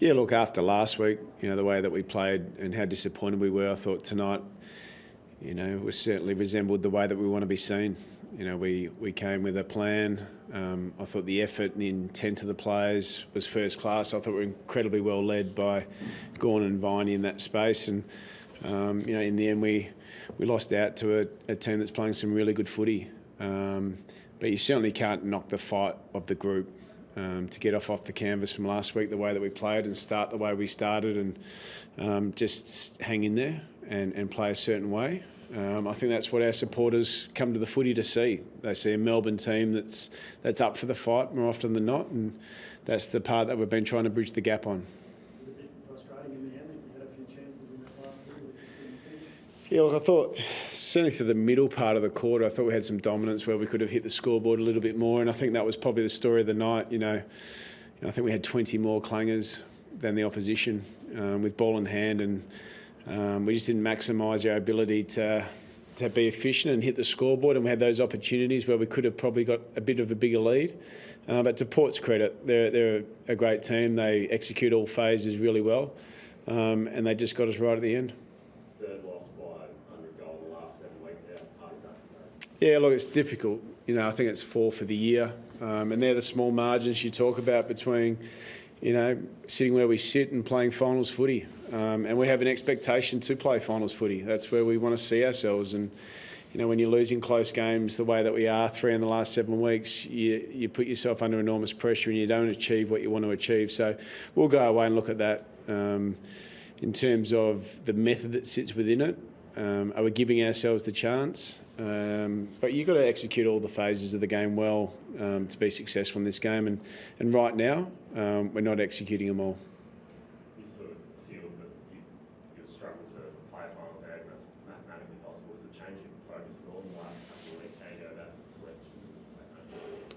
Yeah, look, after last week, the way that we played and how disappointed we were, I thought tonight, was certainly resembled the way that we want to be seen. We came with a plan. I thought the effort and the intent of the players was first class. I thought we were incredibly well led by Gawn and Viney in that space. And, in the end, we lost out to a team that's playing some really good footy. But you certainly can't knock the fight of the group. To get off the canvas from last week, the way that we played and start the way we started and just hang in there and play a certain way. I think that's what our supporters come to the footy to see. They see a Melbourne team that's up for the fight more often than not, and that's the part that we've been trying to bridge the gap on. Was it a bit frustrating in the end? You had a few chances in that last quarter that you couldn't finish? Yeah, look, I thought certainly through the middle part of the quarter, I thought we had some dominance where we could have hit the scoreboard a little bit more, and I think that was probably the story of the night. I think we had 20 more clangers than the opposition with ball in hand, and we just didn't maximise our ability to be efficient and hit the scoreboard, and we had those opportunities where we could have probably got a bit of a bigger lead. But to Port's credit, they're a great team. They execute all phases really well, and they just got us right at the end. Third loss by under a goal in the last 7 weeks. How hard is that? Yeah, look, it's difficult. I think it's 4 for the year, and they're the small margins you talk about between, sitting where we sit and playing finals footy. And we have an expectation to play finals footy. That's where we want to see ourselves. And, when you're losing close games the way that we are, 3 in the last 7 weeks, you put yourself under enormous pressure and you don't achieve what you want to achieve. So we'll go away and look at that in terms of the method that sits within it. Are we giving ourselves the chance? But you've got to execute all the phases of the game well to be successful in this game. And right now, we're not executing them all. You sort of sealed that you've struggled to play a finals out, and that's mathematically possible. Is it changing focus at all in the last couple of weeks? How you go about selection?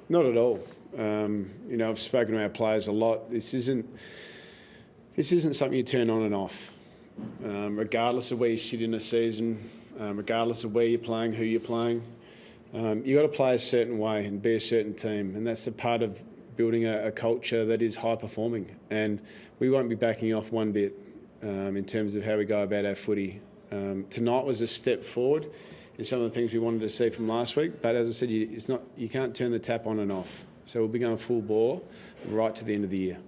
Not at all. I've spoken to our players a lot. This isn't something you turn on and off. Regardless of where you sit in a season, regardless of where you're playing, who you're playing, you've got to play a certain way and be a certain team, and that's a part of building a culture that is high performing. And we won't be backing off one bit in terms of how we go about our footy. Tonight was a step forward in some of the things we wanted to see from last week, but as I said, you can't turn the tap on and off. So we'll be going full bore right to the end of the year.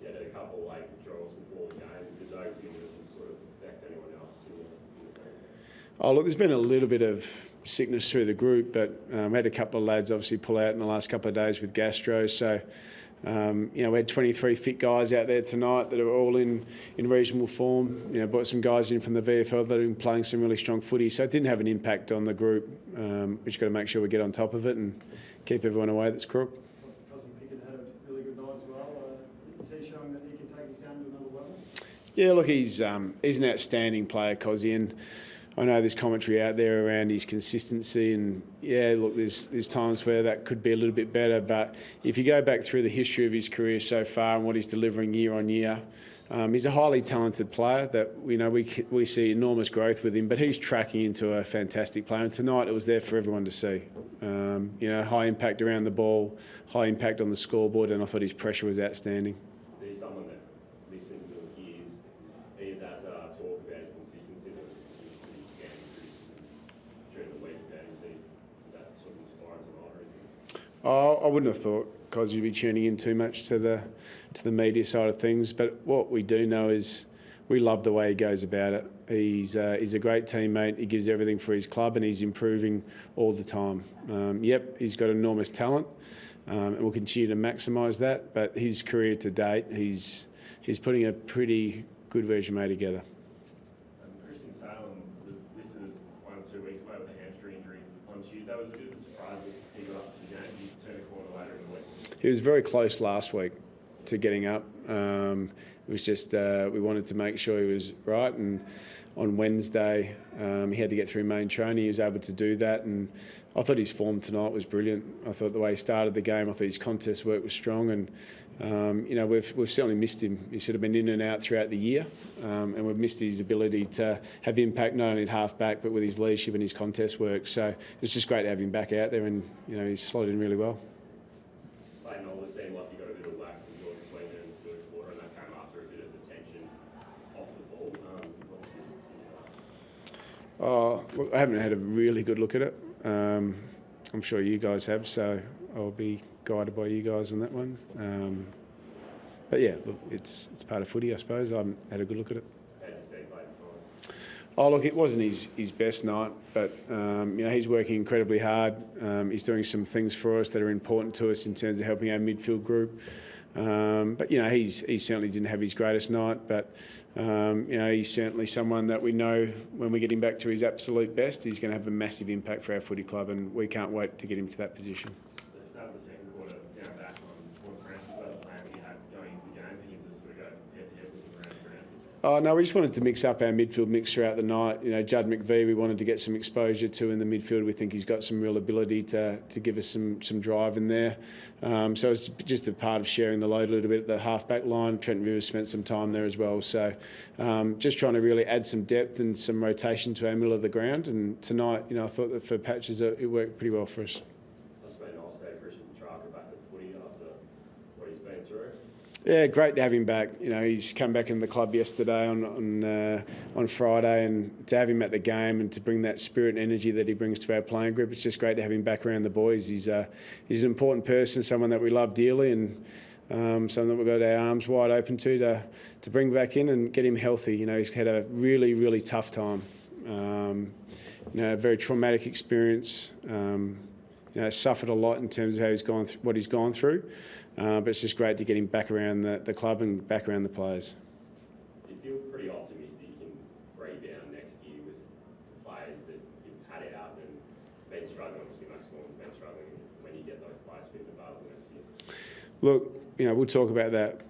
You had a couple late withdrawals before the game. Did those illnesses sort of affect anyone else in the team? Oh, look, there's been a little bit of sickness through the group, but we had a couple of lads obviously pull out in the last couple of days with gastro. So, we had 23 fit guys out there tonight that are all in reasonable form. Brought some guys in from the VFL that have been playing some really strong footy. So it didn't have an impact on the group. We just got to make sure we get on top of it and keep everyone away that's crook. Cousin Pickett had a really good night as well. Is he showing that he can take his game to another level? Yeah, look, he's an outstanding player, Cozzy, and I know there's commentary out there around his consistency, and yeah, look, there's times where that could be a little bit better, but if you go back through the history of his career so far and what he's delivering year on year, he's a highly talented player that we see enormous growth with him, but he's tracking into a fantastic player, and tonight it was there for everyone to see. High impact around the ball, high impact on the scoreboard, and I thought his pressure was outstanding. Is he someone that listening to hears any of that talk about his consistency that was during the week about him? Did that sort of inspire him tonight or anything? Oh, I wouldn't have thought, because you'd be tuning in too much to the media side of things. But what we do know is we love the way he goes about it. He's a great teammate. He gives everything for his club, and he's improving all the time. He's got enormous talent, and we'll continue to maximise that. But his career to date, he's putting a pretty good resume together. Christian Salem was listed as 1 or 2 weeks away with a hamstring injury on Tuesday. Was it a bit of a surprise that he got up to the game? He turned a corner later in the week. He was very close last week to getting up. It was just we wanted to make sure he was right, and on Wednesday he had to get through main training. He was able to do that, and I thought his form tonight was brilliant. I thought the way he started the game, I thought his contest work was strong, and we've certainly missed him. He's sort of been in and out throughout the year, and we've missed his ability to have impact not only at half back but with his leadership and his contest work. So it was just great to have him back out there, and he's slotted in really well. Playing all this seemed like you got a bit of whack from Jordan Sweeney in the third quarter, and that came after Oh, look, I haven't had a really good look at it. I'm sure you guys have, so I'll be guided by you guys on that one. But yeah, look, it's part of footy, I suppose. I haven't had a good look at it. How did you see it play tonight? Oh, look, it wasn't his best night, but he's working incredibly hard. He's doing some things for us that are important to us in terms of helping our midfield group. But he certainly didn't have his greatest night, but he's certainly someone that we know when we get him back to his absolute best, he's going to have a massive impact for our footy club, and we can't wait to get him to that position. The start of the second quarter, down back on Port Adelaide, was that the plan that you had going into the game for him to sort of go head-to-head with him around the ground? Oh, no, we just wanted to mix up our midfield mix throughout the night. Judd McVie, we wanted to get some exposure to in the midfield. We think he's got some real ability to give us some drive in there. So it's just a part of sharing the load a little bit at the half-back line. Trent Rivers spent some time there as well. So just trying to really add some depth and some rotation to our middle of the ground. And tonight, I thought that for patches it worked pretty well for us. Must have been nice to have Christian Petrarca back at the footy after what he's been through. Yeah, great to have him back. He's come back into the club yesterday on Friday, and to have him at the game and to bring that spirit and energy that he brings to our playing group, it's just great to have him back around the boys. He's an important person, someone that we love dearly, and someone that we've got our arms wide open to bring back in and get him healthy. He's had a really, really tough time. A very traumatic experience. Suffered a lot in terms of how what he's gone through. But it's just great to get him back around the club and back around the players. Do you feel pretty optimistic in rebound next year with the players that you've had out and been struggling? Obviously, Max Gorman's been struggling when you get those players fit available next year. Look, we'll talk about that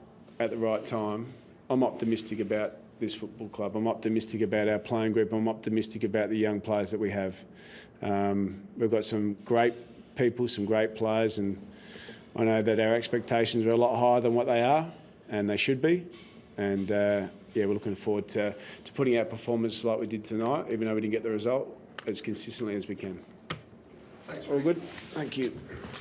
at the right time. I'm optimistic about this football club. I'm optimistic about our playing group. I'm optimistic about the young players that we have. We've got some great people, some great players, and I know that our expectations are a lot higher than what they are, and they should be. And we're looking forward to putting out performances like we did tonight, even though we didn't get the result, as consistently as we can. Thanks, All good? Thank you.